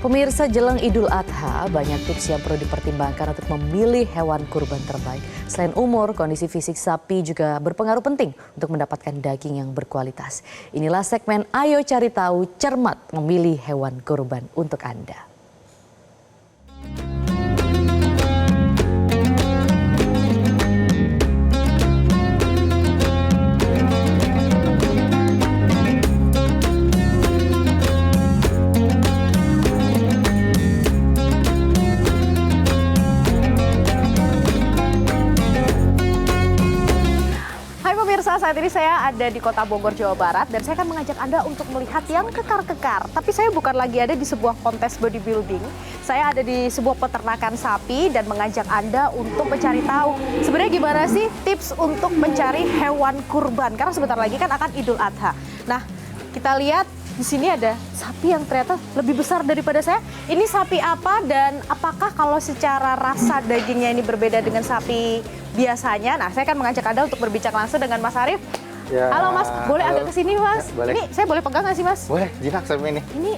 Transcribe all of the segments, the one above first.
Pemirsa, jelang Idul Adha, banyak tips yang perlu dipertimbangkan untuk memilih hewan kurban terbaik. Selain umur, kondisi fisik sapi juga berpengaruh penting untuk mendapatkan daging yang berkualitas. Inilah segmen Ayo Cari Tahu, cermat memilih hewan kurban untuk Anda. Saat ini saya ada di Kota Bogor, Jawa Barat, dan saya akan mengajak Anda untuk melihat yang kekar-kekar. Tapi saya bukan lagi ada di sebuah kontes bodybuilding. Saya ada di sebuah peternakan sapi dan mengajak Anda untuk mencari tahu sebenarnya gimana sih tips untuk mencari hewan kurban. Karena sebentar lagi kan akan Idul Adha. Nah, kita lihat di sini ada sapi yang ternyata lebih besar daripada saya. Ini sapi apa dan apakah kalau secara rasa dagingnya ini berbeda dengan sapi biasanya? Nah, saya akan mengajak Anda untuk berbincang langsung dengan Mas Arief. Ya, halo Mas, boleh agak ke sini Mas? Ya, boleh. Ini saya boleh pegang nggak sih Mas? Boleh, jinak sapi ini. Ini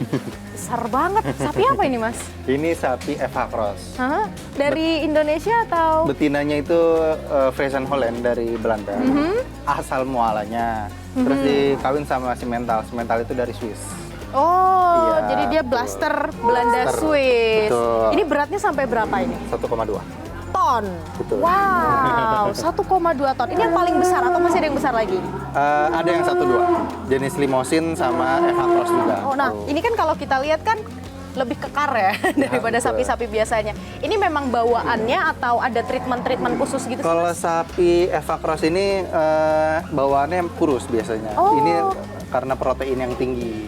besar banget. Sapi apa ini Mas? Ini sapi Eva Cross. Hah? Dari Indonesia atau? Betinanya itu Friesian Holland dari Belanda. Asal mualanya. Terus dikawin sama Simmental. Simmental itu dari Swiss. Oh, Iya, jadi dia betul. blaster Belanda Blaster, Swiss. betul. Ini beratnya sampai berapa ini? 1,2. Ton. Betul. Wow, 1,2 ton. Ini yang paling besar atau masih ada yang besar lagi? Ada yang 1,2. Jenis limosin sama Eva Cross juga. Oh, nah ini kan kalau kita lihat kan lebih kekar ya daripada betul. sapi-sapi biasanya. Ini memang bawaannya atau ada treatment-treatment khusus gitu? Kalau sapi Eva Cross ini bawaannya kurus biasanya. Oh. Ini karena protein yang tinggi.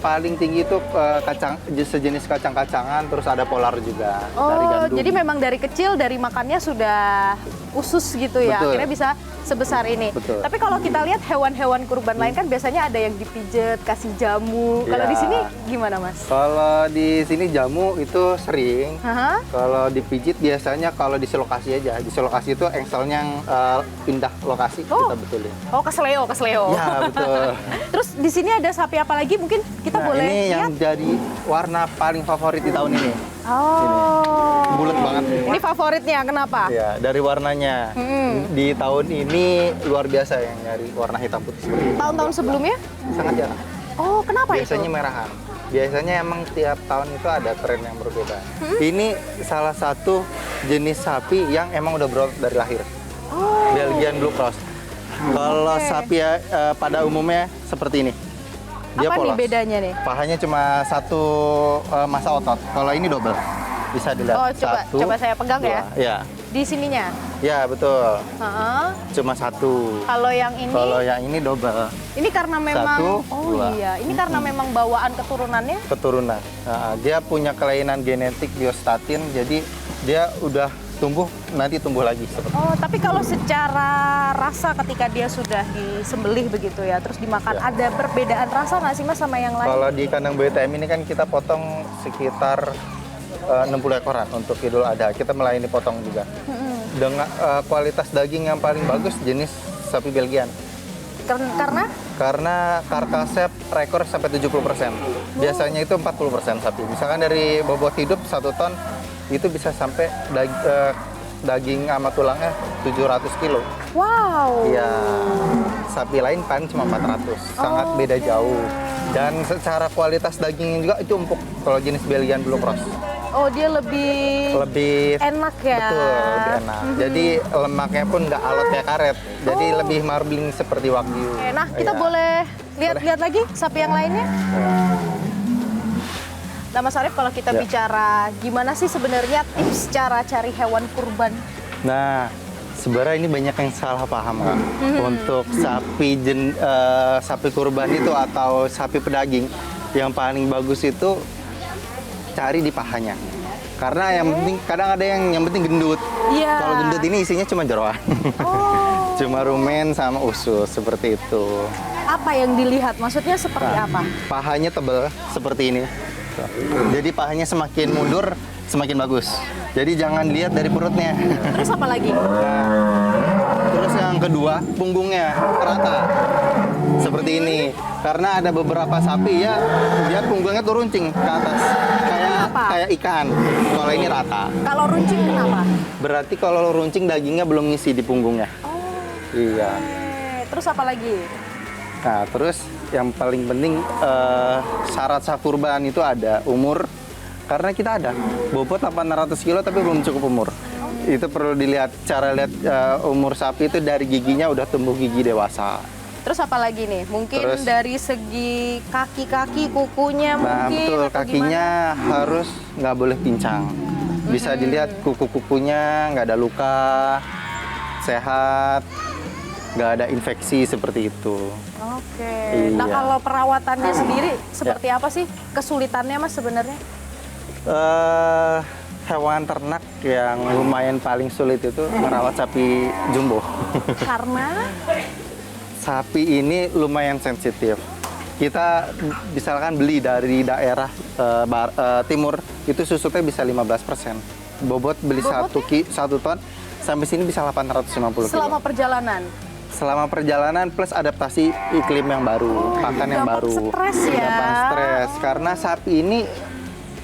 Paling tinggi itu kacang, sejenis kacang-kacangan, terus ada polar juga dari Oh, gandum. jadi memang dari kecil dari makannya sudah usus gitu ya, Betul. akhirnya bisa sebesar ini. Betul. Tapi kalau kita lihat hewan-hewan kurban lain kan biasanya ada yang dipijet, kasih jamu. Kalau Iya. di sini gimana Mas? Kalau di sini jamu itu sering. Hah? Kalau dipijit biasanya kalau dislokasi aja. Dislokasi itu engselnya yang pindah lokasi Oh. kita betulin. Oh, kesleo. Ya betul. Terus di sini ada sapi apa lagi? Mungkin kita Nah, boleh ini lihat. yang jadi warna paling favorit di tahun ini. Oh. Bulat banget. Ini favoritnya, kenapa? Ya, dari warnanya. Di tahun ini luar biasa yang nyari warna hitam putih seperti ini. Tahun-tahun sebelumnya? Sangat jarang. Oh, kenapa Biasanya itu? merahan. Biasanya emang tiap tahun itu ada tren yang berbeda. Ini salah satu jenis sapi yang emang udah berotot dari lahir. Oh. Belgian Blue Cross. Kalau sapi pada umumnya seperti ini. Dia Apa nih polos. bedanya nih? Pahanya cuma satu masa otot. Kalau ini double. Bisa dilihat. Oh, Satu, coba saya pegang ya. Ya. Di sininya. Ya, betul. Heeh. Cuma satu. Kalau yang ini, Kalau yang ini double. ini karena memang, Satu, oh dua. iya, ini karena memang bawaan keturunannya. Keturunan. Nah, dia punya kelainan genetik biostatin, jadi dia udah nanti tumbuh lagi seperti Oh, tapi kalau secara rasa ketika dia sudah disembelih begitu ya, terus dimakan, Ya. ada perbedaan rasa nggak sih Mas sama yang lain? Kalau di kandang BTM ini kan kita potong sekitar 60 ekoran untuk Idul Adha. Kita melayani potong juga. Dengan kualitas daging yang paling bagus jenis sapi Belgian. Karena? Karena karkasnya rekor sampai 70%. Biasanya itu 40% sapi. Misalkan dari bobot hidup 1 ton itu bisa sampai daging sama tulangnya 700 kilo. Wow. Iya. Sapi lain paling cuma 400. Sangat beda jauh. Dan secara kualitas dagingnya juga itu empuk kalau jenis Belgian Blue Cross. Oh, dia lebih Enak ya. Betul, lebih enak. Jadi lemaknya pun nggak alot kayak karet. Jadi lebih marbling seperti wagyu. Oke, nah kita Iya. boleh lihat-lihat lagi sapi yang lainnya. Nah Mas Arief, kalau kita Ya. bicara gimana sih sebenarnya tips cara cari hewan kurban? Nah, sebenarnya ini banyak yang salah paham Kak. Untuk sapi kurban itu atau sapi pedaging, yang paling bagus itu cari di pahanya. Karena yang penting kadang ada yang penting gendut. Iya. Kalau gendut ini isinya cuma jeroan. Oh, Cuma rumen sama usus seperti itu. apa yang dilihat? Maksudnya seperti apa? Pahanya tebal seperti ini. Jadi pahanya semakin mundur semakin bagus. Jadi jangan lihat dari perutnya. Terus apa lagi? Terus yang kedua, punggungnya rata. Seperti ini. nih, karena ada beberapa sapi ya, dia punggungnya tuh runcing ke atas, kayak ikan. Kalau ini rata. Kalau runcing kenapa? Berarti kalau runcing dagingnya belum ngisi di punggungnya. Iya. Terus apa lagi? Nah, terus yang paling penting syarat sah kurban itu ada umur. Karena kita ada bobot 800 kilo tapi belum cukup umur. Itu perlu dilihat, cara lihat umur sapi itu dari giginya udah tumbuh gigi dewasa. Terus apa lagi nih? Mungkin Terus, dari segi kaki-kaki, kukunya Nah, mungkin betul, atau kakinya harus nggak boleh pincang. Bisa dilihat kuku-kukunya nggak ada luka, sehat, nggak ada infeksi seperti itu. Oke. Iya. Nah, kalau perawatannya sendiri seperti apa sih kesulitannya Mas sebenarnya? Hewan ternak yang lumayan paling sulit itu merawat sapi jumbo. Karena Sapi ini lumayan sensitif. Kita misalkan beli dari daerah timur, itu susutnya bisa 15%. Bobot beli 1 ton, sampai sini bisa 850 kilo. selama perjalanan. Selama perjalanan plus adaptasi iklim yang baru, pakan yang gampang baru. stres ya. Gampang stres, karena sapi ini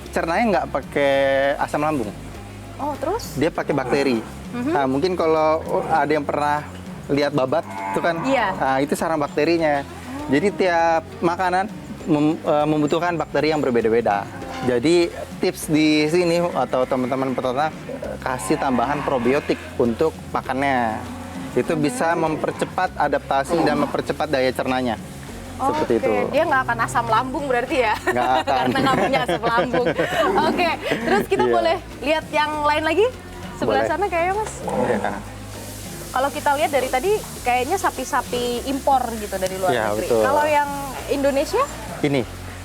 cernanya nggak pakai asam lambung. Oh, terus? Dia pakai bakteri. Nah, mungkin kalau ada yang pernah lihat babat, itu kan, Iya. nah, itu sarang bakterinya. Jadi tiap makanan membutuhkan bakteri yang berbeda-beda. Jadi tips di sini atau teman-teman peternak kasih tambahan probiotik untuk pakannya. Itu bisa mempercepat adaptasi dan mempercepat daya cernanya. Seperti itu. Dia nggak akan asam lambung berarti ya? Nggak akan. Karena nggak punya asam lambung. Oke, terus kita Iya. boleh lihat yang lain lagi? Sebelah Boleh. sana kayaknya Mas. Iya. Kalau kita lihat dari tadi kayaknya sapi-sapi impor gitu dari luar Iya, negeri. betul. Kalau yang Indonesia?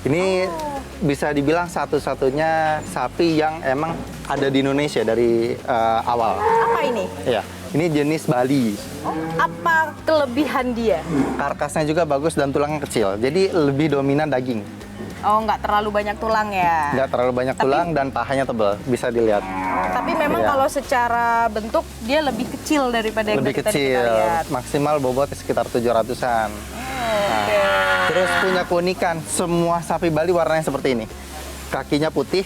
Ini bisa dibilang satu-satunya sapi yang emang ada di Indonesia dari awal. Apa ini? Ya, ini jenis Bali. Apa kelebihan dia? Karkasnya juga bagus dan tulangnya kecil. Jadi lebih dominan daging. Oh, nggak terlalu banyak tulang ya? Nggak terlalu banyak tulang dan pahanya tebal. Bisa dilihat. Tapi memang Iya. kalau secara bentuk dia lebih kecil daripada yang Lebih tadi kita kecil. lihat. Maksimal bobotnya sekitar 700-an. Oke. Terus punya keunikan, semua sapi Bali warnanya seperti ini. Kakinya putih,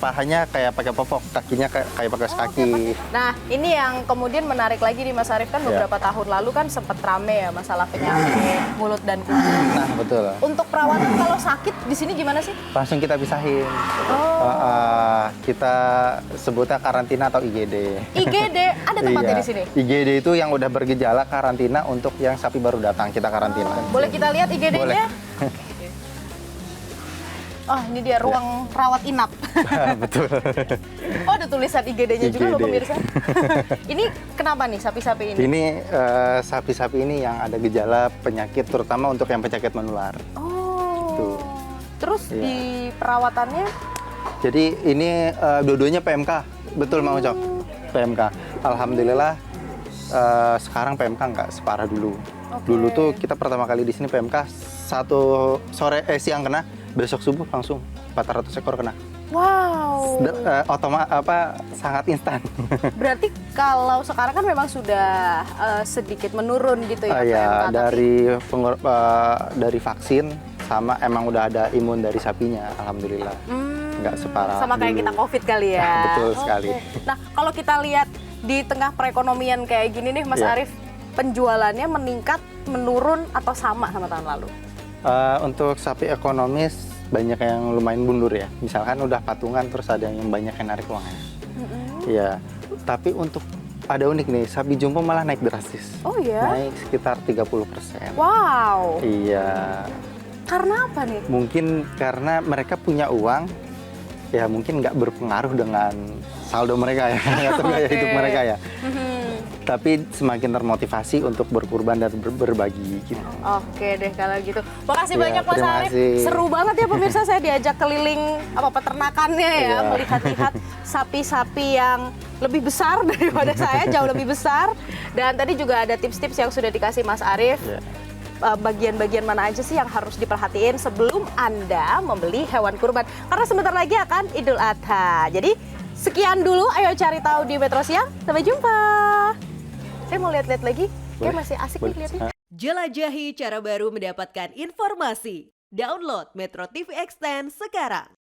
pahanya kayak pakai popok, kakinya kayak pakai kaki. Nah, ini yang kemudian menarik lagi nih Mas Arief, kan beberapa tahun lalu kan sempat rame ya masalah penyakit mulut dan kuku. Nah, betul. Untuk perawatan kalau sakit di sini gimana sih? Langsung kita pisahin. Kita sebutnya karantina atau IGD. IGD ada tempatnya Iya. di sini. IGD itu yang udah bergejala karantina untuk yang sapi baru datang, kita karantina. Boleh kita lihat IGD-nya? Boleh. Oh, ini dia ruang rawat inap. Betul. Oh, ada tulisan IGD-nya juga loh IGD. pemirsa. Ini kenapa nih sapi-sapi ini? Ini sapi-sapi ini yang ada gejala penyakit, terutama untuk yang penyakit menular. Oh. Tuh. Terus Iya. di perawatannya? Jadi ini dua-duanya PMK, betul Mang Ucok? PMK. Alhamdulillah sekarang PMK nggak separah dulu. Oke. Dulu tuh kita pertama kali di sini PMK siang kena, besok subuh langsung 400 ekor kena. Wow. Sangat instan. Berarti kalau sekarang kan memang sudah sedikit menurun gitu ya? Ya, PMK, tapi- dari vaksin sama emang udah ada imun dari sapinya, alhamdulillah. Nggak separah sama kayak dulu. kita COVID kali ya. Betul Oke. sekali. Nah, kalau kita lihat di tengah perekonomian kayak gini nih, Mas Iya. Arief, penjualannya meningkat, menurun, atau sama tahun lalu? Untuk sapi ekonomis banyak yang lumayan mundur ya. Misalkan udah patungan terus ada yang banyak yang narik uangnya. Iya. Tapi untuk ada unik nih, sapi jumbo malah naik drastis. Oh iya? Naik sekitar 30%. Wow. Iya. Karena apa nih? Mungkin karena mereka punya uang, ya mungkin nggak berpengaruh dengan saldo mereka ya, atau gaya Oke. hidup mereka ya. Tapi semakin termotivasi untuk berkurban dan berbagi gitu. Oke deh kalau gitu. Makasih Ya, banyak Mas terima Arief. kasih. Seru banget ya pemirsa, saya diajak keliling peternakannya ya, Iya. melihat-lihat sapi-sapi yang lebih besar daripada saya, jauh lebih besar. Dan tadi juga ada tips-tips yang sudah dikasih Mas Arief. Ya. Bagian-bagian mana aja sih yang harus diperhatiin sebelum Anda membeli hewan kurban. Karena sebentar lagi akan Idul Adha. Jadi sekian dulu, ayo cari tahu di Metro Siang. Sampai jumpa. Saya mau lihat-lihat lagi, kayak Boleh. masih asik nih Boleh. lihatnya. Jelajahi cara baru mendapatkan informasi. Download Metro TV Extend sekarang.